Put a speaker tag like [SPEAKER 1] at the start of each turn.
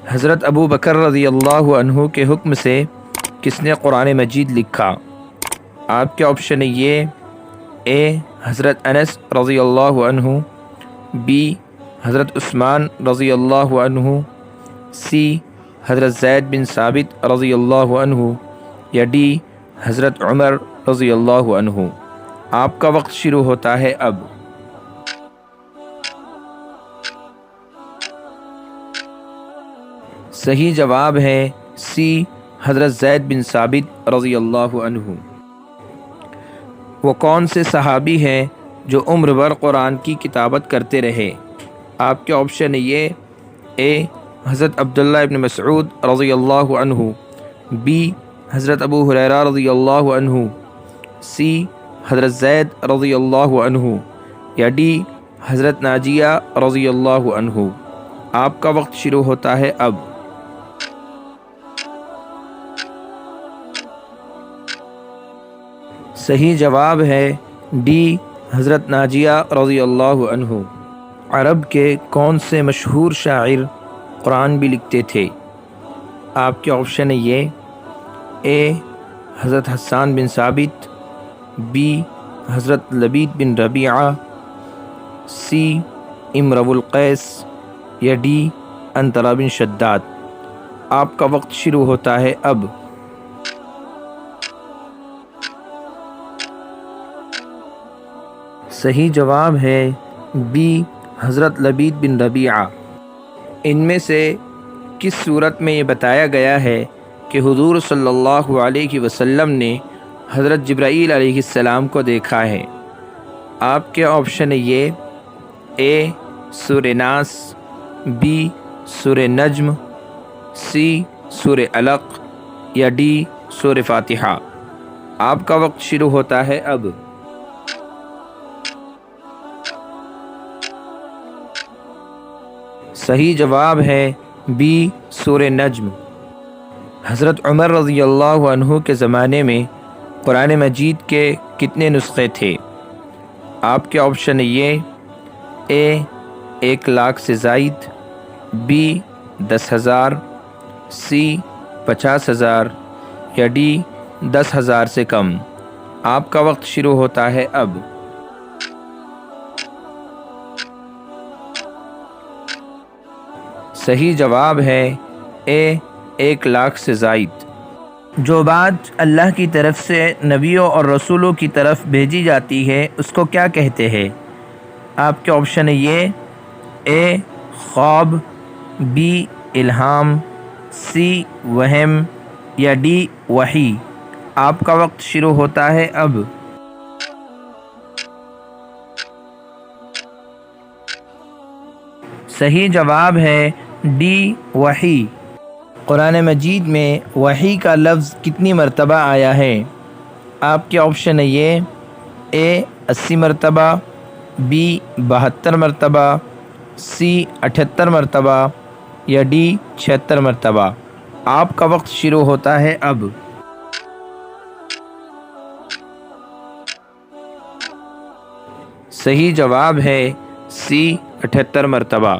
[SPEAKER 1] حضرت ابو بکر رضی اللہ عنہ کے حکم سے کس نے قرآن مجید لکھا؟ آپ کے آپشن یہ اے حضرت انس رضی اللہ عنہ، بی حضرت عثمان رضی اللہ عنہ، سی حضرت زید بن ثابت رضی اللہ عنہ، یا ڈی حضرت عمر رضی اللہ عنہ۔ آپ کا وقت شروع ہوتا ہے اب۔ صحیح جواب ہے سی حضرت زید بن ثابت رضی اللہ عنہ۔ وہ کون سے صحابی ہیں جو عمر بھر قرآن کی کتابت کرتے رہے؟ آپ کے آپشن یہ اے حضرت عبداللہ ابن مسعود رضی اللہ عنہ، بی حضرت ابو ہریرہ رضی اللہ عنہ، سی حضرت زید رضی اللہ عنہ، یا ڈی حضرت ناجیہ رضی اللہ عنہ۔ آپ کا وقت شروع ہوتا ہے اب۔ صحیح جواب ہے ڈی حضرت ناجیہ رضی اللہ عنہ۔ عرب کے کون سے مشہور شاعر قرآن بھی لکھتے تھے؟ آپ کے آپشن یہ اے حضرت حسان بن ثابت، بی حضرت لبید بن ربیعہ، سی امرؤ القیس، یا ڈی انطرا بن شداد۔ آپ کا وقت شروع ہوتا ہے اب۔ صحیح جواب ہے بی حضرت لبید بن ربیعہ۔ ان میں سے کس صورت میں یہ بتایا گیا ہے کہ حضور صلی اللہ علیہ وسلم نے حضرت جبرائیل علیہ السلام کو دیکھا ہے؟ آپ کے آپشن یہ اے سورہ ناس، بی سورہ نجم، سی سورہ علق، یا ڈی سورہ فاتحہ۔ آپ کا وقت شروع ہوتا ہے اب۔ صحیح جواب ہے بی سورہ نجم۔ حضرت عمر رضی اللہ عنہ کے زمانے میں قرآن مجید کے کتنے نسخے تھے؟ آپ کے آپشن یہ اے 1,00,000 سے زائد، بی 10,000، سی 50,000، یا ڈی 10,000 سے کم۔ آپ کا وقت شروع ہوتا ہے اب۔ صحیح جواب ہے اے 1,00,000 سے زائد۔ جو بات اللہ کی طرف سے نبیوں اور رسولوں کی طرف بھیجی جاتی ہے اس کو کیا کہتے ہیں؟ آپ کے آپشن یہ اے خواب، بی الہام، سی وہم، یا ڈی وحی۔ آپ کا وقت شروع ہوتا ہے اب۔ صحیح جواب ہے ڈی وحی۔ قرآن مجید میں وحی کا لفظ کتنی مرتبہ آیا ہے؟ آپ کے آپشن یہ اے 80 مرتبہ، بی 72 مرتبہ، سی 78 مرتبہ، یا ڈی 76 مرتبہ۔ آپ کا وقت شروع ہوتا ہے اب۔ صحیح جواب ہے سی 78 مرتبہ۔